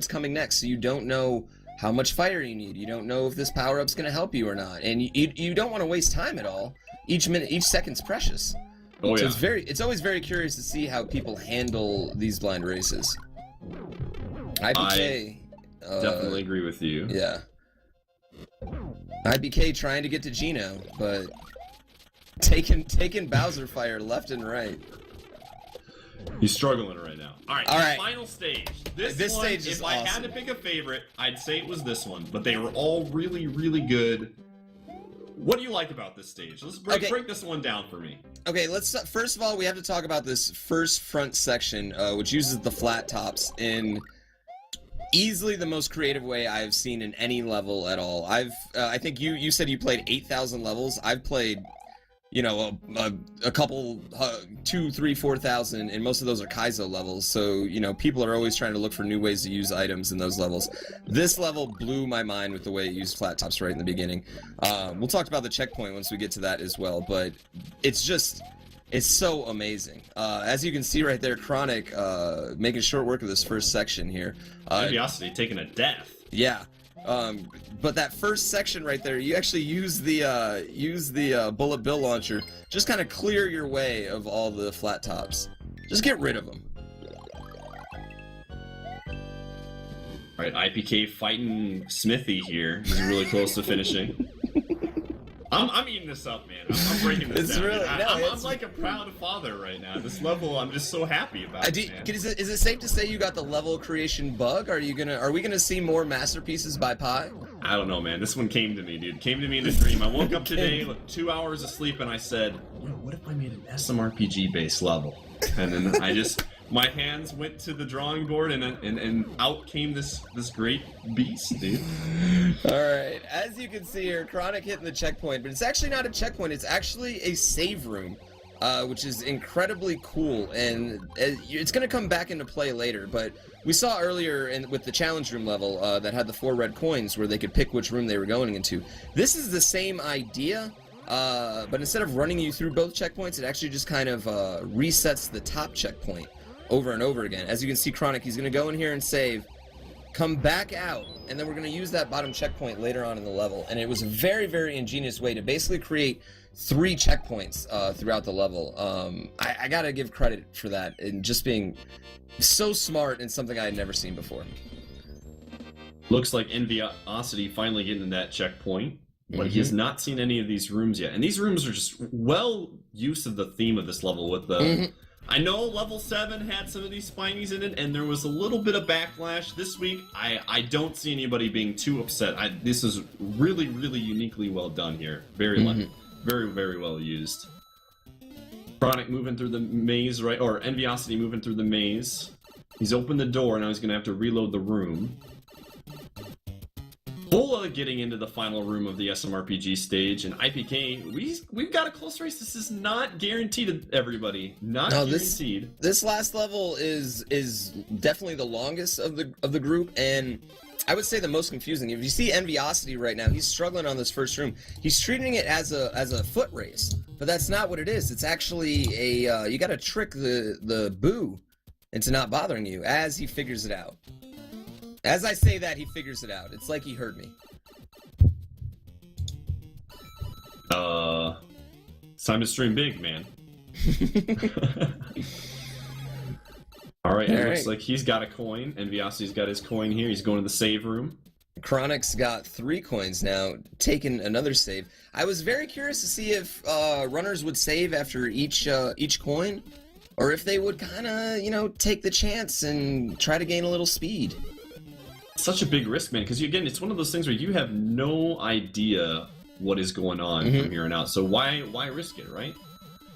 what's coming next, so you don't know how much fire you need. You don't know if this power-up's going to help you or not, and you don't want to waste time at all. Each minute, each second's precious. Oh So yeah. it's always very curious to see how people handle these blind races. IPK. Definitely agree with you. Yeah. IBK trying to get to Gino, but taking Bowser fire left and right. He's struggling right now. All right. Final stage. This one, stage is if I awesome. had to pick a favorite, I'd say it was this one. But they were all really, really good. What do you like about this stage? Let's break this one down for me. Okay, let's first of all we have to talk about this first front section, which uses the flat tops in easily the most creative way I've seen in any level at all. I think you said you played 8,000 levels. I've played, you know, a couple, 2, 3, 4,000, and most of those are Kaizo levels. So, you know, people are always trying to look for new ways to use items in those levels. This level blew my mind with the way it used flat tops right in the beginning. We'll talk about the checkpoint once we get to that as well, but it's so amazing. As you can see right there, Chronic making short work of this first section here. Curiosity taking a death. Yeah. But that first section right there, you actually use the bullet bill launcher. Just kind of clear your way of all the flat tops. Just get rid of them. All right, IPK fighting Smithy here. He's really close to finishing. I'm eating this up, man. I'm breaking this It's down. really- man. no, I'm it's- like a proud father right now. This level, I'm just so happy about it, man. Is it safe to say you got the level creation bug? Are we gonna see more masterpieces by Pi? I don't know, man. This one came to me, dude. Came to me in a dream. I woke up today with 2 hours of sleep, and I said, what if I made an SMRPG-based level? And then my hands went to the drawing board, and out came this great beast, dude. Alright, as you can see here, Chronic hitting the checkpoint, but it's actually not a checkpoint, it's actually a save room, which is incredibly cool, and it's going to come back into play later, but we saw earlier with the challenge room level that had the 4 red coins where they could pick which room they were going into. This is the same idea, but instead of running you through both checkpoints, it actually just kind of resets the top checkpoint over and over again. As you can see, Chronic, he's going to go in here and save, come back out, and then we're going to use that bottom checkpoint later on in the level. And it was a very, very ingenious way to basically create 3 checkpoints throughout the level. I got to give credit for that, and just being so smart and something I had never seen before. Looks like Enviosity finally getting to that checkpoint, but he has not seen any of these rooms yet. And these rooms are just well used of the theme of this level with the... I know level 7 had some of these spinies in it, and there was a little bit of backlash this week. I don't see anybody being too upset. This is really, really uniquely well done here. Very, very well used. Chronic moving through the maze, right? Or Enviosity moving through the maze. He's opened the door, now he's going to have to reload the room. Bola getting into the final room of the SMRPG stage, and IPK, we've got a close race. This is not guaranteed to everybody. Not guaranteed. This last level is definitely the longest of the group, and I would say the most confusing. If you see Enviosity right now, he's struggling on this first room. He's treating it as a foot race, but that's not what it is. It's actually a you got to trick the boo into not bothering you as he figures it out. As I say that, he figures it out. It's like he heard me. It's time to stream big, man. Alright, it looks like he's got a coin. Enviosity's got his coin here. He's going to the save room. Chronic's got 3 coins now, taking another save. I was very curious to see if runners would save after each coin, or if they would kind of, you know, take the chance and try to gain a little speed. Such a big risk, man, because again, it's one of those things where you have no idea what is going on from here on out. So why risk it, right?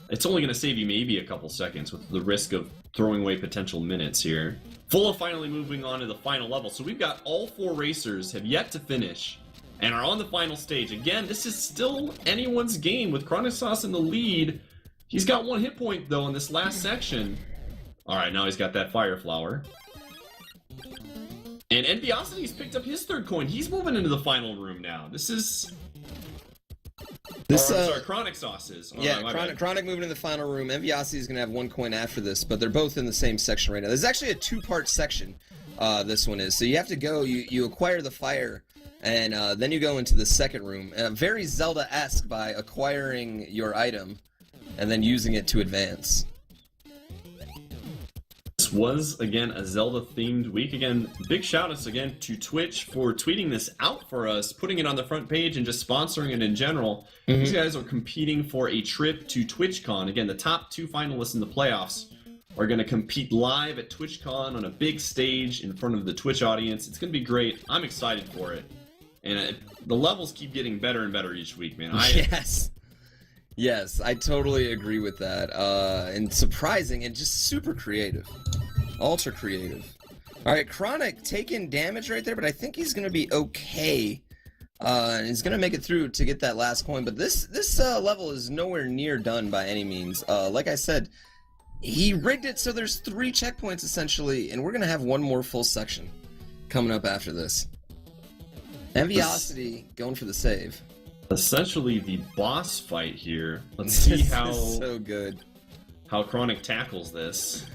It's only going to save you maybe a couple seconds with the risk of throwing away potential minutes here. Fulla finally moving on to the final level. So we've got all 4 racers have yet to finish and are on the final stage. Again, this is still anyone's game with Chronic Sauce in the lead. He's got 1 hit point, though, in this last section. All right, now he's got that Fire Flower. And Enviosity's picked up his 3rd coin. He's moving into the final room now. This is... sorry, Chronic Sauce is. Chronic moving in the final room. Enviosity is going to have 1 coin after this, but they're both in the same section right now. There's actually a 2-part section. This one is. So you have to go, you acquire the fire, and then you go into the second room. Very Zelda-esque by acquiring your item and then using it to advance. This was, again, a Zelda-themed week. Again, big shout-outs again to Twitch for tweeting this out for us, putting it on the front page, and just sponsoring it in general. These guys are competing for a trip to TwitchCon. Again, the top 2 finalists in the playoffs are going to compete live at TwitchCon on a big stage in front of the Twitch audience. It's going to be great. I'm excited for it. And the levels keep getting better and better each week, man. Yes, I totally agree with that. And surprising and just super creative. Ultra creative. Alright, Chronic taking damage right there, but I think he's going to be okay. And he's going to make it through to get that last coin. But this level is nowhere near done by any means. Like I said, he rigged it so there's 3 checkpoints essentially, and we're going to have one more full section coming up after this. Enviosity going for the save. Essentially the boss fight here. Let's see how so good. How Chronic tackles this.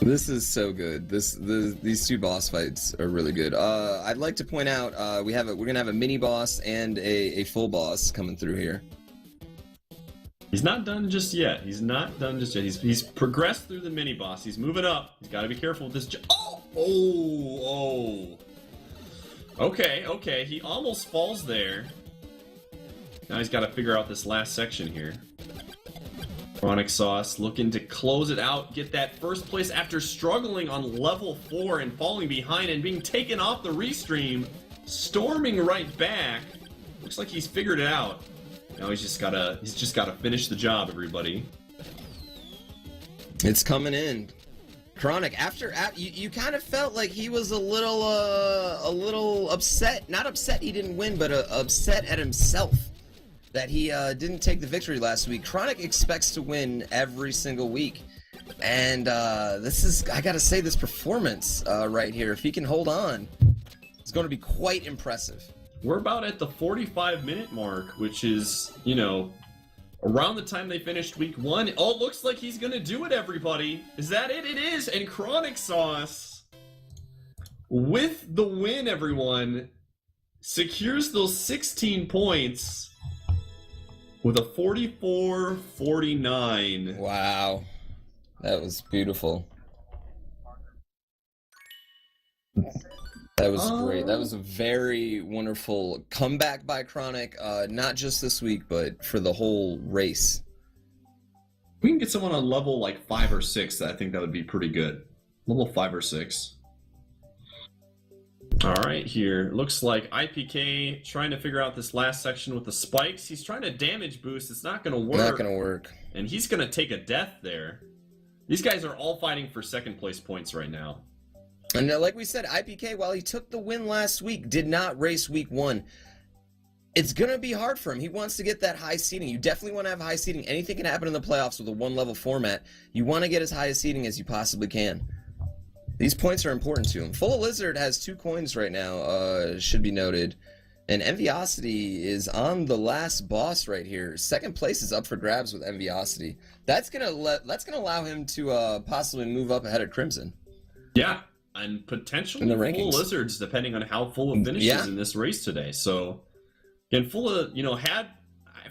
This is so good. These 2 boss fights are really good. I'd like to point out we're gonna have a mini boss and a full boss coming through here. He's not done just yet. He's progressed through the mini boss. He's moving up. He's got to be careful with this. Oh. Okay. He almost falls there. Now he's got to figure out this last section here. Chronic Sauce looking to close it out, get that first place after struggling on level 4 and falling behind and being taken off the restream, storming right back. Looks like he's figured it out. Now he's just gotta finish the job, everybody. It's coming in. Chronic, after you kind of felt like he was a little upset. Not upset he didn't win, but upset at himself that he didn't take the victory last week. Chronic expects to win every single week, and I gotta say, this performance right here, if he can hold on, it's going to be quite impressive. We're about at the 45-minute mark, which is, you know, around the time they finished week 1. Oh, it looks like he's gonna do it, everybody. Is that it? It is. And Chronic Sauce, with the win, everyone, secures those 16 points with a 44-49. Wow. That was beautiful. That was great. That was a very wonderful comeback by Chronic, not just this week, but for the whole race. We can get someone on level like 5 or 6. I think that would be pretty good. Level 5 or 6. All right, here. Looks like IPK trying to figure out this last section with the spikes. He's trying to damage boost. It's not going to work. Not going to work. And he's going to take a death there. These guys are all fighting for second place points right now. And like we said, IPK, while he took the win last week, did not race week 1. It's going to be hard for him. He wants to get that high seeding. You definitely want to have high seeding. Anything can happen in the playoffs with a 1-level format. You want to get as high a seeding as you possibly can. These points are important to him. Full of Lizard has 2 coins right now, should be noted. And Enviosity is on the last boss right here. Second place is up for grabs with Enviosity. That's gonna allow him to possibly move up ahead of Crimson. Yeah. And potentially full Lizards, depending on how full of finishes in this race today. So, again, full of, I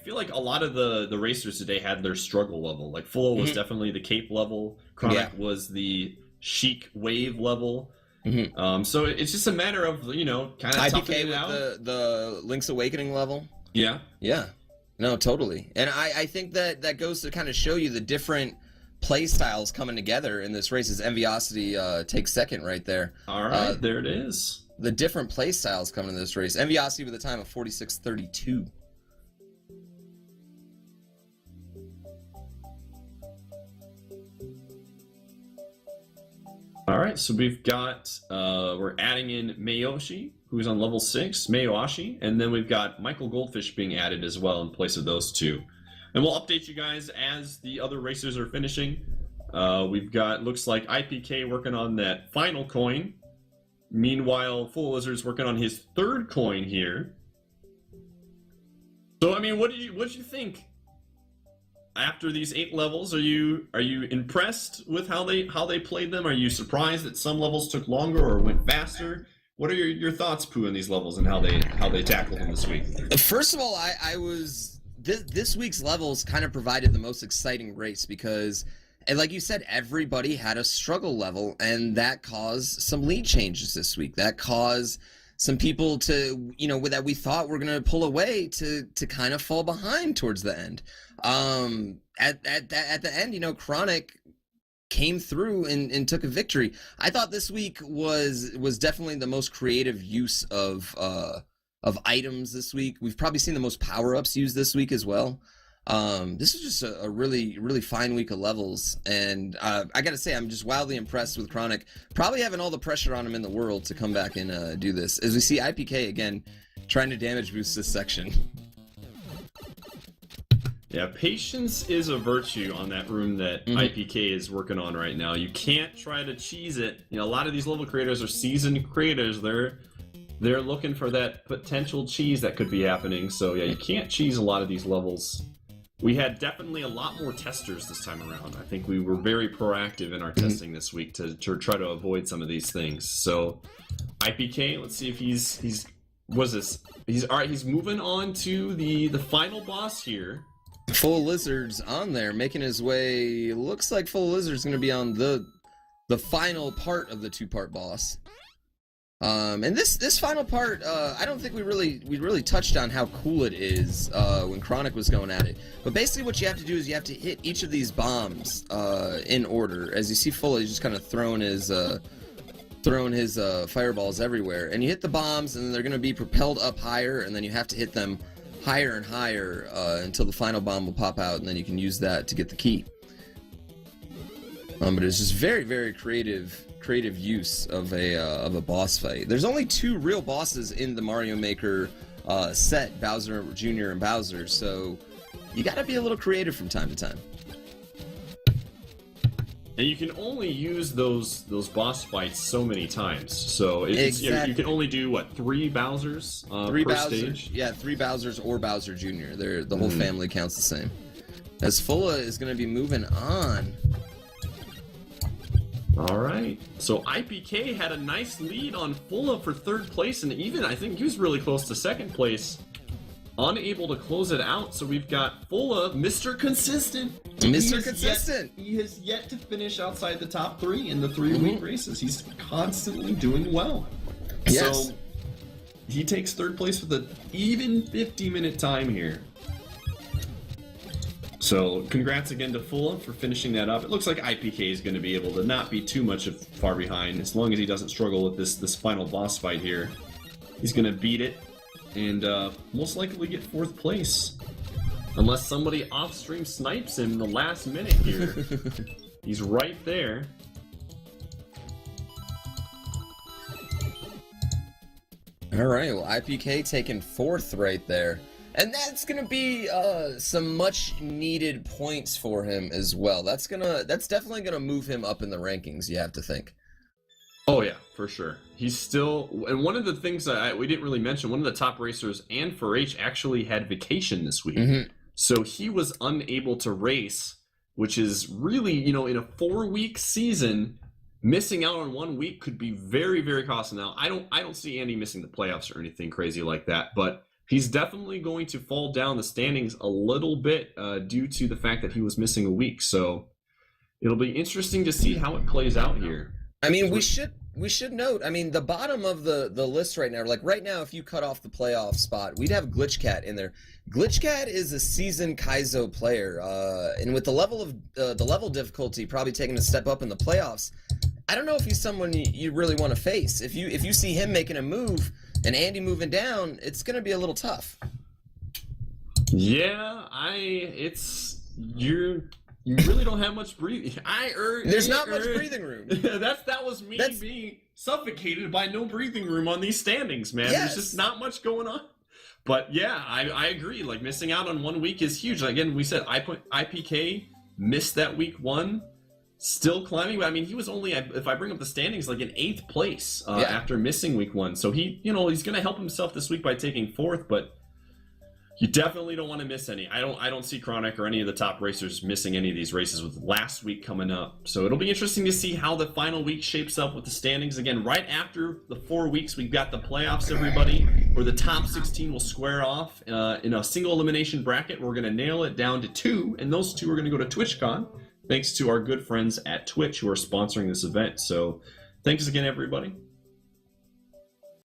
feel like a lot of the racers today had their struggle level. Like, Full was definitely the Cape level. Chronic was the Chic Wave level. So it's just a matter of, kind of toughing it out. With the Link's Awakening level. Yeah. Yeah. No, totally. And I think that goes to kind of show you the different play styles coming together in this race as Enviosity takes second right there. All right, there it is. The different play styles coming in this race. Enviosity with a time of 46:32. All right, so we've got, we're adding in Mayoshi, who's on level 6, Mayoshi, and then we've got Michael Goldfish being added as well in place of those 2. And we'll update you guys as the other racers are finishing. We've got, looks like IPK working on that final coin. Meanwhile, Full Lizard's working on his 3rd coin here. So, I mean, what did you think? after these 8 levels, are you impressed with how they played them? Are you surprised that some levels took longer or went faster? What are your thoughts, Pooh, on these levels and how they tackled them this week? First of all, I was this week's levels kind of provided the most exciting race because, and like you said, everybody had a struggle level, and that caused some lead changes this week. That caused some people to, that we thought were going to pull away to kind of fall behind towards the end. At the end, Chronic came through and took a victory. I thought this week was definitely the most creative use of items this week. We've probably seen the most power-ups used this week as well. This is just a really, really fine week of levels, and I gotta say, I'm just wildly impressed with Chronic, probably having all the pressure on him in the world to come back and do this, as we see IPK again trying to damage boost this section. Yeah, patience is a virtue on that room that IPK is working on right now. You can't try to cheese it. A lot of these level creators are seasoned creators. They're looking for that potential cheese that could be happening. So yeah, you can't cheese a lot of these levels. We had definitely a lot more testers this time around. I think we were very proactive in our testing this week to try to avoid some of these things. So IPK, let's see if he's all right. He's moving on to the final boss here. Full Lizard's on there, making his way. Looks like Full Lizard's going to be on the final part of the 2-part boss. And this final part, I don't think we really touched on how cool it is when Chronic was going at it. But basically, what you have to do is you have to hit each of these bombs in order. As you see, Full is just kind of throwing his fireballs everywhere, and you hit the bombs, and they're going to be propelled up higher, and then you have to hit them higher and higher until the final bomb will pop out, and then you can use that to get the key. But it's just very, very creative use of a boss fight. There's only 2 real bosses in the Mario Maker set, Bowser Jr. and Bowser, so you gotta be a little creative from time to time. And you can only use those boss fights so many times. So Exactly. You can only do what, 3 Bowsers per stage? Yeah, 3 Bowsers or Bowser Jr. The whole family counts the same. As Fulla is going to be moving on. All right. So IPK had a nice lead on Fulla for 3rd place, and even I think he was really close to 2nd place. Unable to close it out, so we've got Fulla, Mr. Consistent. Mr. Consistent! He has yet to finish outside the top 3 in the 3-week races. He's constantly doing well. Yes. So he takes 3rd place with an even 50-minute time here. So congrats again to Fulla for finishing that up. It looks like IPK is going to be able to not be too much far behind, as long as he doesn't struggle with this final boss fight here. He's going to beat it and most likely get 4th place. Unless somebody off-stream snipes him in the last minute here. He's right there. Alright, well, IPK taking 4th right there. And that's gonna be some much-needed points for him as well. That's definitely gonna move him up in the rankings, you have to think. Oh yeah, for sure. He's still, and one of the things that we didn't really mention, one of the top racers, and 4H, actually had vacation this week. So he was unable to race, which is really, in a 4-week season, missing out on 1 week could be very, very costly. Now, I don't see Andy missing the playoffs or anything crazy like that, but he's definitely going to fall down the standings a little bit due to the fact that he was missing a week. So it'll be interesting to see how it plays out here. I mean, we should note, I mean, the bottom of the list right now, like right now, if you cut off the playoff spot, we'd have Glitchcat in there. Glitchcat is a seasoned Kaizo player, and with the level difficulty probably taking a step up in the playoffs, I don't know if he's someone you really want to face. If you see him making a move and Andy moving down, it's going to be a little tough. Yeah, you really don't have much breathing. There's not much breathing room. that was me being suffocated by no breathing room on these standings, man. Yes. There's just not much going on. But yeah, I agree. Like, missing out on 1 week is huge. Again, we said IPK missed that week 1. Still climbing. I mean, he was only, if I bring up the standings, like in 8th place after missing week 1. So he's going to help himself this week by taking 4th, but You definitely don't want to miss any. I don't see Chronic or any of the top racers missing any of these races with last week coming up. So it'll be interesting to see how the final week shapes up with the standings. Again, right after the 4 weeks, we've got the playoffs, everybody, where the top 16 will square off in a single elimination bracket. We're going to nail it down to 2, and those 2 are going to go to TwitchCon, thanks to our good friends at Twitch who are sponsoring this event. So thanks again, everybody.